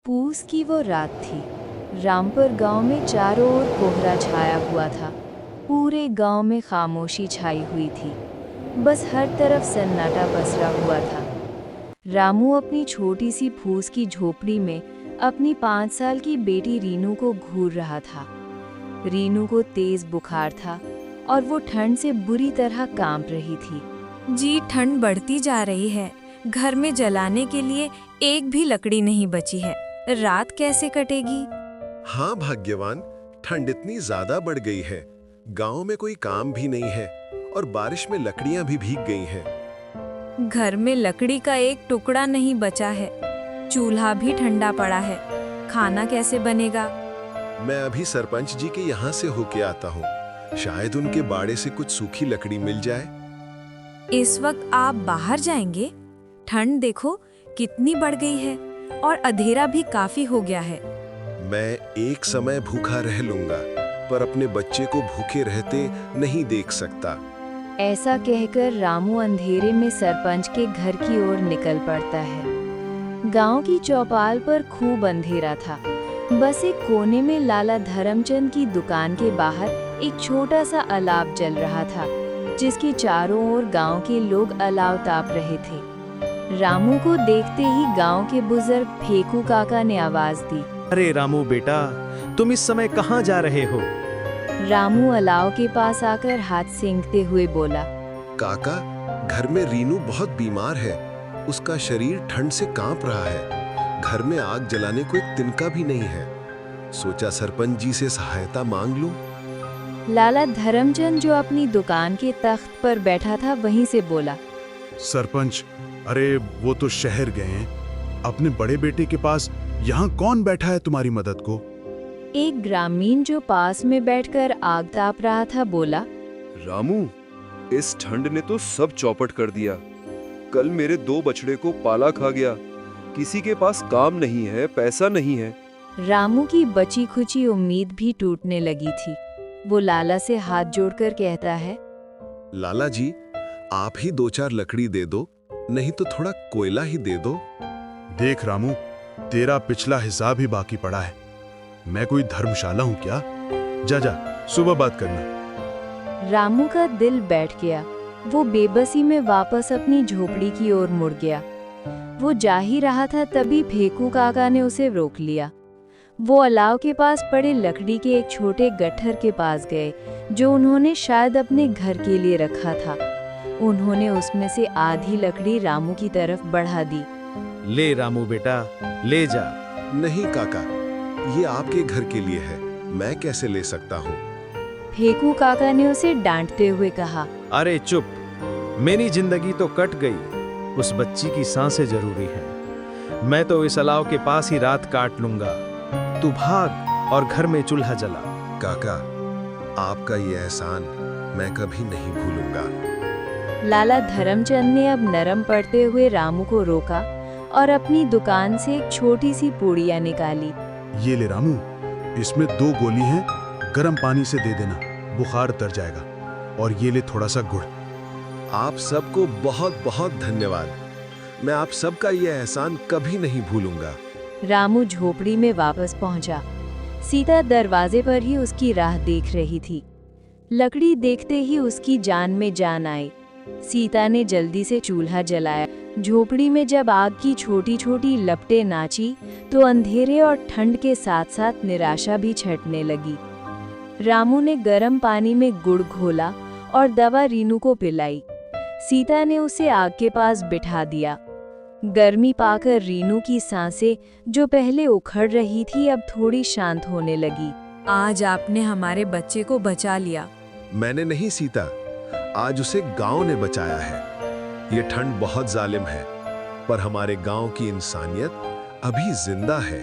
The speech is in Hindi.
पूस की वो रात थी। रामपुर गांव में चारों ओर कोहरा छाया हुआ था। पूरे गांव में खामोशी छाई हुई थी। बस हर तरफ सन्नाटा पसरा हुआ था। रामू अपनी छोटी सी फूस की झोपड़ी में अपनी 5 साल की बेटी रीनू को घूर रहा था। रीनू को तेज बुखार था और वो ठंड से बुरी तरह कांप रही थी। जी, ठंड बढ़ती जा रही है। घर में जलाने के लिए एक भी लकड़ी नहीं बची है। रात कैसे कटेगी? हाँ भाग्यवान, ठंड इतनी ज्यादा बढ़ गई है, गांव में कोई काम भी नहीं है और बारिश में लकड़ियां भी भीग गई हैं। घर में लकड़ी का एक टुकड़ा नहीं बचा है। चूल्हा भी ठंडा पड़ा है। खाना कैसे बनेगा? मैं अभी सरपंच जी के यहाँ से होके आता हूँ। शायद उनके बाड़े से कुछ सूखी लकड़ी मिल जाए। इस वक्त आप बाहर जाएंगे? ठंड देखो कितनी बढ़ गई है और अंधेरा भी काफी हो गया है। मैं एक समय भूखा रह लूंगा, पर अपने बच्चे को भूखे रहते नहीं देख सकता। ऐसा कहकर रामू अंधेरे में सरपंच के घर की ओर निकल पड़ता है। गांव की चौपाल पर खूब अंधेरा था। बस एक कोने में लाला धर्मचंद की दुकान के बाहर एक छोटा सा अलाव जल रहा था, जिसके चारों ओर गांव के लोग अलाव ताप रहे थे। रामू को देखते ही गांव के बुजुर्ग फेकू काका ने आवाज दी, अरे रामू बेटा, तुम इस समय कहाँ जा रहे हो? रामू अलाव के पास आकर हाथ सेंकते हुए बोला, काका, घर में रीनू बहुत बीमार है। उसका शरीर ठंड से कांप रहा है। घर में आग जलाने को एक तिनका भी नहीं है। सोचा सरपंच जी से सहायता मांग लूं। लाला धर्मचंद जो अपनी दुकान के तख्त पर बैठा था वहीं से बोला, सरपंच, अरे वो तो शहर गए हैं। अपने बड़े बेटे के पास यहाँ कौन बैठा है तुम्हारी मदद को? एक ग्रामीण जो पास में बैठकर आग ताप रहा था बोला, रामू, इस ठंड ने तो सब चौपट कर दिया। कल मेरे 2 बछड़े को पाला खा गया। किसी के पास काम नहीं है, पैसा नहीं है। रामू की बची खुची उम्मीद भी टूटने लगी थी। वो लाला से हाथ जोड़कर कहता है, लाला जी, आप ही 2-4 लकड़ी दे दो, नहीं तो थोड़ा कोयला ही दे दो। देख रामू, तेरा पिछला हिसाब ही बाकी पड़ा है। मैं कोई धर्मशाला हूँ क्या? जा जा, सुबह बात करना। रामू का दिल बैठ गया। वो बेबसी में वापस अपनी झोपड़ी की ओर मुड़ गया। वो जा ही रहा था तभी फेकू काका ने उसे रोक लिया। वो अलाव के पास पड़े लकड़ी के एक छोटे गट्ठर के पास गए, जो उन्होंने शायद अपने घर के लिए रखा था। उन्होंने उसमें से आधी लकड़ी रामू की तरफ बढ़ा दी। ले रामू बेटा, ले जा। नहीं काका, ये आपके घर के लिए है, मैं कैसे ले सकता हूँ? फेकू काका ने उसे डांटते हुए कहा, अरे चुप, मेरी जिंदगी तो कट गई। उस बच्ची की सांसें जरूरी है। मैं तो इस अलाव के पास ही रात काट लूंगा। तू भाग और घर में चूल्हा जला। काका, आपका ये एहसान मैं कभी नहीं भूलूंगा। लाला धर्मचंद ने अब नरम पड़ते हुए रामू को रोका और अपनी दुकान से एक छोटी सी पूड़िया निकाली। ये ले रामू, इसमें 2 गोली हैं, गर्म पानी से दे देना, बुखार उतर जाएगा। और ये ले थोड़ा सा गुड़। आप सबको बहुत बहुत धन्यवाद। मैं आप सबका ये एहसान कभी नहीं भूलूंगा। रामू झोपड़ी में वापस पहुंचा। सीता दरवाजे पर ही उसकी राह देख रही थी। लकड़ी देखते ही उसकी जान में जान आई। सीता ने जल्दी से चूल्हा जलाया। झोपड़ी में जब आग की छोटी छोटी लपटें नाची तो अंधेरे और ठंड के साथ साथ निराशा भी छटने लगी। रामू ने गर्म पानी में गुड़ घोला और दवा रीनू को पिलाई। सीता ने उसे आग के पास बिठा दिया। गर्मी पाकर रीनू की सांसें जो पहले उखड़ रही थी अब थोड़ी शांत होने लगी। आज आपने हमारे बच्चे को बचा लिया। मैंने नहीं सीता, आज उसे गांव ने बचाया है। ये ठंड बहुत जालिम है, पर हमारे गांव की इंसानियत अभी जिंदा है।